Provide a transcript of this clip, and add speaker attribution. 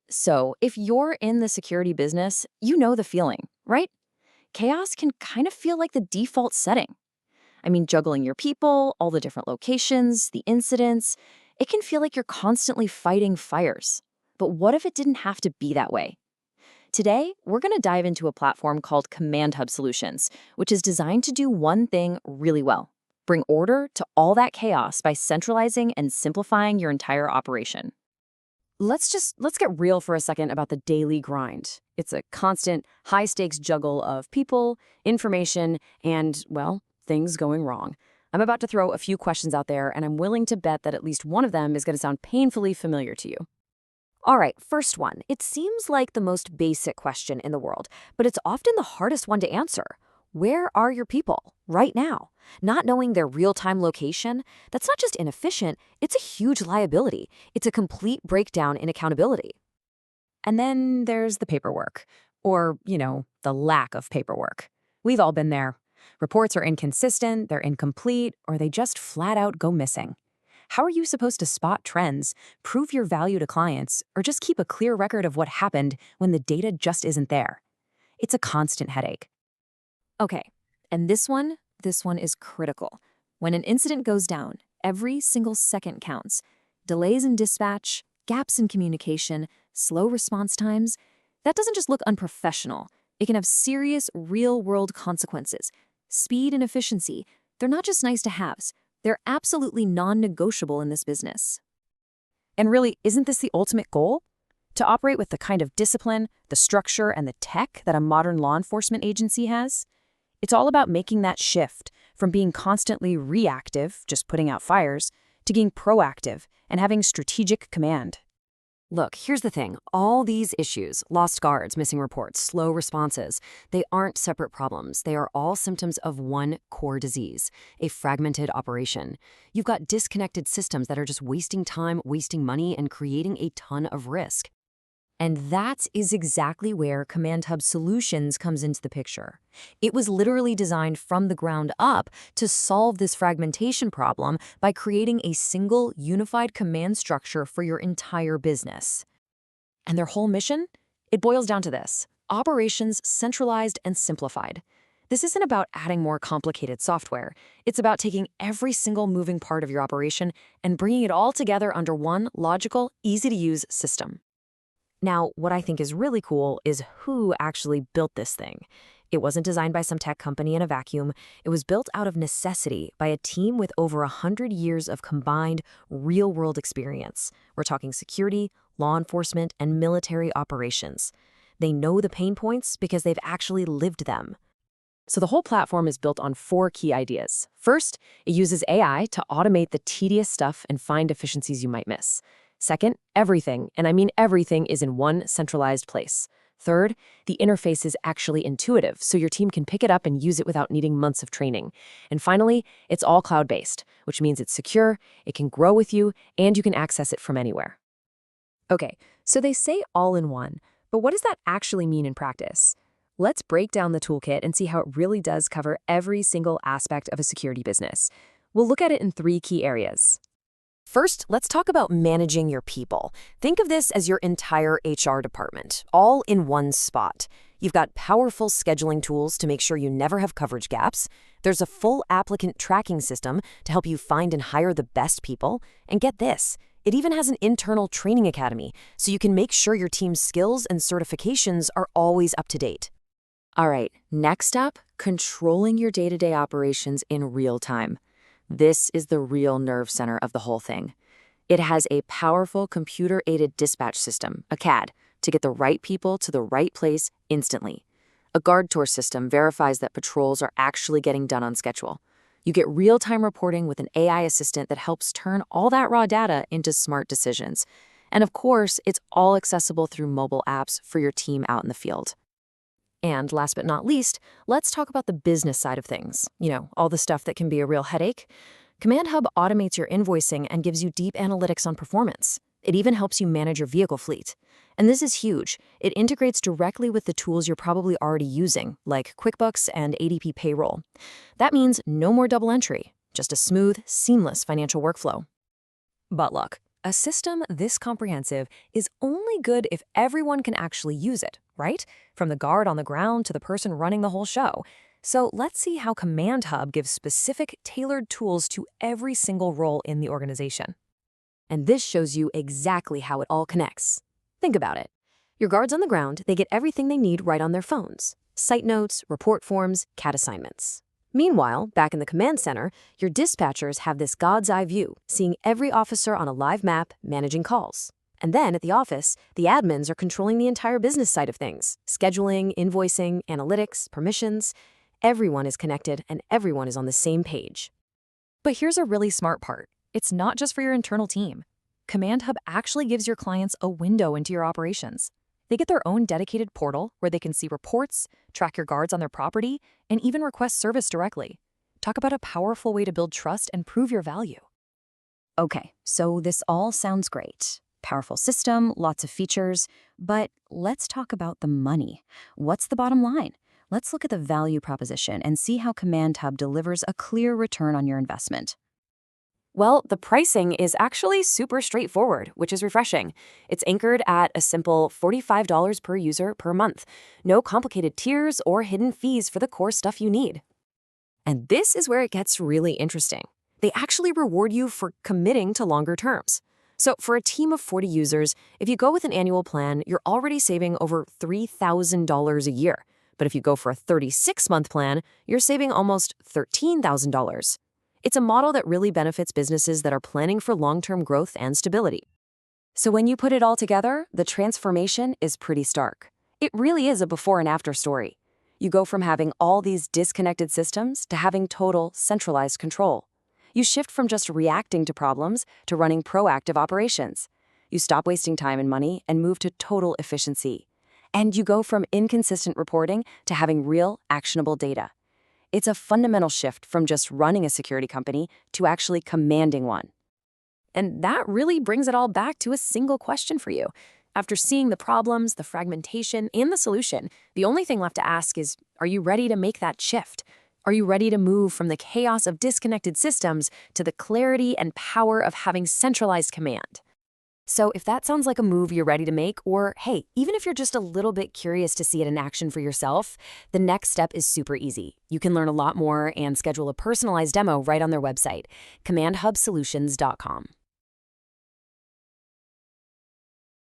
Speaker 1: So, if you're in the security business, you know the feeling, right? Chaos can kind of feel like the default setting. I mean, juggling your people, all the different locations, the incidents, it can feel like you're constantly fighting fires. But what if it didn't have to be that way? Today, we're going to dive into a platform called CommandHub Solutions, which is designed to do one thing really well: bring order to all that chaos by centralizing and simplifying your entire operation.
Speaker 2: Let's get real for a second about the daily grind. It's a constant, high-stakes juggle of people, information, and, well, things going wrong. I'm about to throw a few questions out there, and I'm willing to bet that at least one of them is going to sound painfully familiar to you. All right, first one. It seems like the most basic question in the world, but it's often the hardest one to answer. Where are your people right now? Not knowing their real-time location, that's not just inefficient, it's a huge liability. It's a complete breakdown in accountability.
Speaker 1: And then there's the paperwork, or, the lack of paperwork. We've all been there. Reports are inconsistent, they're incomplete, or they just flat out go missing. How are you supposed to spot trends, prove your value to clients, or just keep a clear record of what happened when the data just isn't there? It's a constant headache.
Speaker 2: Okay, and this one is critical. When an incident goes down, every single second counts. Delays in dispatch, gaps in communication, slow response times, that doesn't just look unprofessional. It can have serious real-world consequences. Speed and efficiency, they're not just nice to haves. They're absolutely non-negotiable in this business.
Speaker 1: And really, isn't this the ultimate goal? To operate with the kind of discipline, the structure, and the tech that a modern law enforcement agency has? It's all about making that shift from being constantly reactive, just putting out fires, to being proactive and having strategic command.
Speaker 2: Look, here's the thing. All these issues, lost guards, missing reports, slow responses, they aren't separate problems. They are all symptoms of one core disease, a fragmented operation. You've got disconnected systems that are just wasting time, wasting money, and creating a ton of risk.
Speaker 1: And that is exactly where CommandHub Solutions comes into the picture. It was literally designed from the ground up to solve this fragmentation problem by creating a single, unified command structure for your entire business. And their whole mission? It boils down to this: operations centralized and simplified. This isn't about adding more complicated software. It's about taking every single moving part of your operation and bringing it all together under one logical, easy-to-use system. Now, what I think is really cool is who actually built this thing. It wasn't designed by some tech company in a vacuum. It was built out of necessity by a team with over 100 years of combined real-world experience. We're talking security, law enforcement, and military operations. They know the pain points because they've actually lived them. So the whole platform is built on 4 key ideas. First, it uses AI to automate the tedious stuff and find efficiencies you might miss. Second, everything, and I mean everything, is in one centralized place. Third, the interface is actually intuitive, so your team can pick it up and use it without needing months of training. And finally, it's all cloud-based, which means it's secure, it can grow with you, and you can access it from anywhere.
Speaker 2: Okay, so they say all in one, but what does that actually mean in practice? Let's break down the toolkit and see how it really does cover every single aspect of a security business. We'll look at it in 3 key areas. First, let's talk about managing your people. Think of this as your entire HR department, all in one spot. You've got powerful scheduling tools to make sure you never have coverage gaps. There's a full applicant tracking system to help you find and hire the best people. And get this, it even has an internal training academy, so you can make sure your team's skills and certifications are always up to date. All right, next up, controlling your day-to-day operations in real time. This is the real nerve center of the whole thing. It has a powerful computer-aided dispatch system, a CAD, to get the right people to the right place instantly. A guard tour system verifies that patrols are actually getting done on schedule. You get real-time reporting with an AI assistant that helps turn all that raw data into smart decisions. And of course, it's all accessible through mobile apps for your team out in the field. And last but not least, let's talk about the business side of things. All the stuff that can be a real headache. CommandHub automates your invoicing and gives you deep analytics on performance. It even helps you manage your vehicle fleet. And this is huge. It integrates directly with the tools you're probably already using, like QuickBooks and ADP Payroll. That means no more double entry, just a smooth, seamless financial workflow. But look,
Speaker 1: A system this comprehensive is only good if everyone can actually use it, right? From the guard on the ground to the person running the whole show. So let's see how CommandHub gives specific, tailored tools to every single role in the organization. And this shows you exactly how it all connects. Think about it. Your guards on the ground, they get everything they need right on their phones. Site notes, report forms, CAT assignments. Meanwhile, back in the command center, your dispatchers have this God's eye view, seeing every officer on a live map, managing calls. And then at the office, the admins are controlling the entire business side of things, scheduling, invoicing, analytics, permissions. Everyone is connected and everyone is on the same page. But here's a really smart part. It's not just for your internal team. CommandHub actually gives your clients a window into your operations. They get their own dedicated portal where they can see reports, track your guards on their property, and even request service directly. Talk about a powerful way to build trust and prove your value. Okay, so this all sounds great. Powerful system, lots of features, but let's talk about the money. What's the bottom line? Let's look at the value proposition and see how CommandHub delivers a clear return on your investment. Well, the pricing is actually super straightforward, which is refreshing. It's anchored at a simple $45 per user per month. No complicated tiers or hidden fees for the core stuff you need. And this is where it gets really interesting. They actually reward you for committing to longer terms. So for a team of 40 users, if you go with an annual plan, you're already saving over $3,000 a year. But if you go for a 36-month plan, you're saving almost $13,000. It's a model that really benefits businesses that are planning for long-term growth and stability. So when you put it all together, the transformation is pretty stark. It really is a before and after story. You go from having all these disconnected systems to having total, centralized control. You shift from just reacting to problems to running proactive operations. You stop wasting time and money and move to total efficiency. And you go from inconsistent reporting to having real, actionable data. It's a fundamental shift from just running a security company to actually commanding one. And that really brings it all back to a single question for you. After seeing the problems, the fragmentation, and the solution, the only thing left to ask is, are you ready to make that shift? Are you ready to move from the chaos of disconnected systems to the clarity and power of having centralized command? So if that sounds like a move you're ready to make, or hey, even if you're just a little bit curious to see it in action for yourself, the next step is super easy. You can learn a lot more and schedule a personalized demo right on their website, CommandHubSolutions.com.